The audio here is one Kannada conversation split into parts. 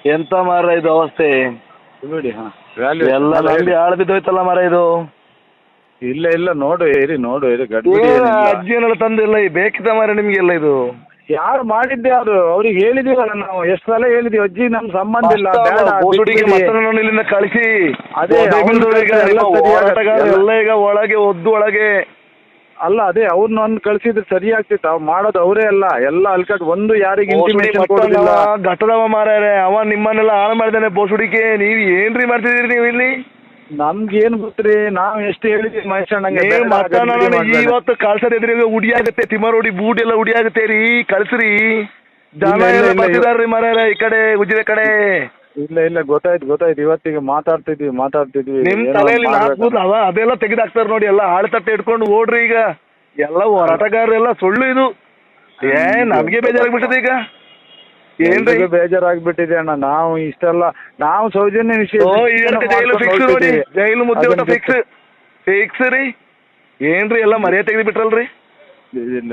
ಎಂತ ಮಾರ ಇದು ಅವಸ್ಥೆ? ಬಿಡಿ ಹಾ ವ್ಯಾಲ್ಯೂ ಎಲ್ಲ ನಂಬಿ ಹಾಳು ಬಿದ್ದೋಯ್ತಲ್ಲ ಮರ ಇದು. ಇಲ್ಲ ಇಲ್ಲ ನೋಡು ಇರಿ ಗಡ್ಬಿಡಿ ಏನು ಏನಿಲ್ಲ. ಅಜ್ಜಿಯನ್ನೆಲ್ಲ ತಂದಿಲ್ಲ ಈ ಬೇಕಿತ್ತ ಮಾರ ನಿಮ್ಗೆಲ್ಲ ಇದು. ಯಾರು ಮಾಡಿದ್ದೆ ಯಾರು? ಅವ್ರಿಗೆ ಹೇಳಿದೀವಲ್ಲ ನಾವು, ಎಷ್ಟು ಸಲ ಹೇಳಿದೀವಿ, ಅಜ್ಜಿ ನಮ್ ಸಂಬಂಧ ಇಲ್ಲ, ಬೇಡ, ಬೋಸುಡಿಗೆ ಬಿಟ್ಬಿಡಿ. ಮತ್ತೊಂದು ಇಲ್ಲಿಂದ ಕಳಿಸಿ. ಅದೇ ಅವ್ನು ಈಗ ಎಲ್ಲ ಹೋರಾಟಗಾರ ಸರಿಯಾಗಿ- ಎಲ್ಲ ಈಗ ಒಳಗೆ ಒದ್ದು ಒಳಗೆ. ಅಲ್ಲ ಅದೇ ಅವ್ರನ್ನ ಒಂದು ಕಳ್ಸಿದ್ರೆ ಸರಿ ಆಗ್ತಿತ್ತು. ಅವ್ ಮಾಡೋದು ಅವರೇ ಅಲ್ಲ, ಎಲ್ಲ ಅಲ್ಕಟ್ ಒಂದು ಯಾರಿಗೆ ಇಂಟಿಮೇಷನ್ ಕೊಡೋದಿಲ್ಲ. ಘಟ್ಟದವ ಮಾರ್ಯಾರೆ ಅವ ನಿಮ್ಮನ್ನೆಲ್ಲ ಹಾಳು ಮಾಡಿದಾನೆ ಬೋಸುಡಿಕೆ. ನೀವ್ ಏನ್ರಿ ಮಾಡ್ತಿದ್ದೀರಿ ನೀವು ಇಲ್ಲಿ? ನಮ್ಗೇನ್ ಗೊತ್ತ್ರಿ, ನಾವ್ ಎಷ್ಟು ಹೇಳಿದ್ವಿ ಮಹೇಶಣ್ಣಂಗೆ ನೀವು ಇವತ್ತು ಕಳ್ಸದ ಎದುರಿಗೆ ಉಡಿ ಆಗುತ್ತೆ, ತಿಮ್ಮರೋಡಿ ಬೂಟ್ ಎಲ್ಲ ಉಡಿ ಆಗುತ್ತೆ ರೀ, ಕಳ್ಸ್ರಿ. ಜನ ಇಲ್ಲ, ಎಲ್ಲ ಇಲ್ಲ, ಬರ್ತಿದಾರ್ರಿ ಮಾರ್ಯಾರ ಈ ಕಡೆ ಉಜಿರೆ ಕಡೆ. ಇಲ್ಲ ಗೊತ್ತಾಯ್ತು ಇವತ್ತಿಗೆ ಮಾತಾಡ್ತಿದ್ವಿ ನಿಮ್ ಏನೋ ತಲೆಯಲ್ಲಿ ಮಾಡ್ಬೇಕು. ನಾಲ್ಕು ಅದೆಲ್ಲ ತೆಗೆದಾಕ್ತಾರ ನೋಡಿ, ಎಲ್ಲ ಆಳು ತಟ್ಟೆ ಇಟ್ಕೊಂಡು ಓಡ್ರಿ ಈಗ. ಎಲ್ಲ ಹೋರಾಟಗಾರರೆಲ್ಲ ಸುಳ್ಳು ಇದು. ನಮ್ಗೆ ಬೇಜಾರಾಗ್ಬಿಟ್ಟದೆ ಈಗ. ಏನ್ರಿ ಬೇಜಾರಾಗ್ಬಿಟ್ಟಿದೆ ಅಣ್ಣ. ನಾವು ಇಷ್ಟೆಲ್ಲ ನಾವು ಸೌಜನ್ಯ ವಿಷಯ ಜೈಲು ಫಿಕ್ಸ್ ನೋಡಿ, ಜೈಲು ಮುದ್ದೆ ಊಟ ಫಿಕ್ಸ್ ರೀ. ಏನ್ರಿ ಎಲ್ಲ ಮರ್ಯಾದೆ ತೆಗೆದು ಬಿಟ್ರಲ್ರಿ. ಇಲ್ಲ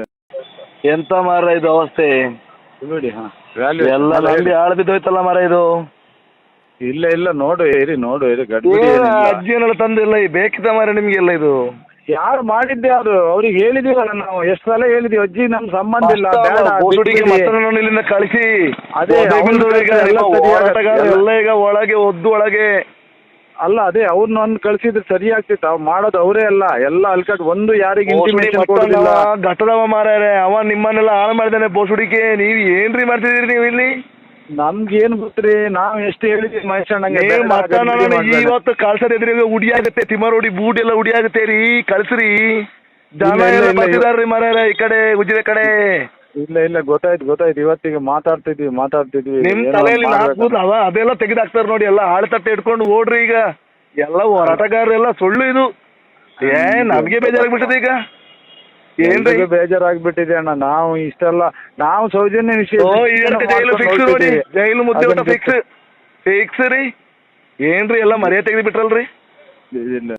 ಎಂತ ಮಾರ ಇದು ಅವಸ್ಥೆ? ಬಿಡಿ ಹಾ ವ್ಯಾಲ್ಯೂ ಎಲ್ಲ ನಂಬಿ ಹಾಳು ಬಿದ್ದೋಯ್ತಲ್ಲ ಮರ ಇದು. ಇಲ್ಲ ನೋಡು ಇರಿ ಗಡ್ಬಿಡಿ ಏನು ಏನಿಲ್ಲ. ಅಜ್ಜಿಯನ್ನೆಲ್ಲ ತಂದಿಲ್ಲ ಈ ಬೇಕಿತ್ತ ಮಾರ ನಿಮ್ಗೆಲ್ಲ ಇದು. ಯಾರು ಮಾಡಿದ್ದೆ ಯಾರು? ಅವ್ರಿಗೆ ಹೇಳಿದೀವಲ್ಲ ನಾವು, ಎಷ್ಟು ಸಲ ಹೇಳಿದೀವಿ, ಅಜ್ಜಿ ನಮ್ ಸಂಬಂಧ ಇಲ್ಲ, ಬೇಡ, ಬೋಸುಡಿಗೆ ಬಿಟ್ಬಿಡಿ. ಮತ್ತೊಂದು ಇಲ್ಲಿಂದ ಕಳಿಸಿ. ಅದೇ ಅವ್ನು ಈಗ ಎಲ್ಲ ಹೋರಾಟಗಾರ ಸರಿಯಾಗಿ- ಎಲ್ಲ ಈಗ ಒಳಗೆ ಒದ್ದು ಒಳಗೆ. ಅಲ್ಲ ಅದೇ ಅವ್ರನ್ನ ಒಂದು ಕಳ್ಸಿದ್ರೆ ಸರಿ ಆಗ್ತಿತ್ತು. ಅವ್ ಮಾಡೋದು ಅವರೇ ಅಲ್ಲ, ಎಲ್ಲ ಅಲ್ಕಟ್ ಒಂದು ಯಾರಿಗೆ ಇಂಟಿಮೇಷನ್ ಕೊಡೋದಿಲ್ಲ. ಘಟ್ಟದವ ಮಾರ್ಯಾರೆ ಅವ ನಿಮ್ಮನ್ನೆಲ್ಲ ಹಾಳು ಮಾಡಿದಾನೆ ಬೋಸುಡಿಕೆ. ನೀವ್ ಏನ್ರಿ ಮಾಡ್ತಿದ್ದೀರಿ ನೀವು ಇಲ್ಲಿ? ನಮ್ಗೇನ್ ಗೊತ್ತ್ರಿ, ನಾವ್ ಎಷ್ಟು ಹೇಳಿದ್ವಿ ಮಹೇಶಣ್ಣಂಗೆ ಇವತ್ತು ಕಳ್ಸದ ಎದುರಿಗೆ ಉಡಿ ಆಗುತ್ತೆ, ತಿಮ್ಮರೋಡಿ ಬೂಟ್ ಎಲ್ಲ ಉಡಿ ಆಗುತ್ತೆ ರೀ, ಕಳ್ಸ್ರಿ. ಜನ ಎಲ್ಲ ಬರ್ತಿದಾರ್ರಿ ಮಾರ್ಯಾರ ಈ ಕಡೆ ಉಜಿರೆ ಕಡೆ. ಇಲ್ಲ ಗೊತ್ತಾಯ್ತು ಇವತ್ತಿಗೆ ಮಾತಾಡ್ತಿದ್ವಿ ನಿಮ್ ಏನೋ ತಲೆಯಲ್ಲಿ ಮಾಡ್ಬೇಕು. ಅದೆಲ್ಲ ತೆಗೆದಾಕ್ತಾರ ನೋಡಿ, ಎಲ್ಲ ಆಳು ತಟ್ಟೆ ಇಟ್ಕೊಂಡು ಓಡ್ರಿ ಈಗ. ಎಲ್ಲ ಹೋರಾಟಗಾರರೆಲ್ಲ ಸುಳ್ಳು ಇದು. ನಮ್ಗೆ ಬೇಜಾರಾಗ್ಬಿಟ್ಟದೆ ಈಗ. ಏನ್ರಿ ಬೇಜಾರಾಗ್ಬಿಟ್ಟಿದೆ ಅಣ್ಣ. ನಾವು ಇಷ್ಟೆಲ್ಲ ನಾವು ಸೌಜನ್ಯ ವಿಷಯ ಜೈಲು ಫಿಕ್ಸ್ ನೋಡಿ, ಜೈಲು ಮುದ್ದೆ ಊಟ ಫಿಕ್ಸ್ ರೀ. ಏನ್ರಿ ಎಲ್ಲ ಮರ್ಯಾದೆ ತೆಗೆದು ಬಿಟ್ರಲ್ರಿ. ಇಲ್ಲ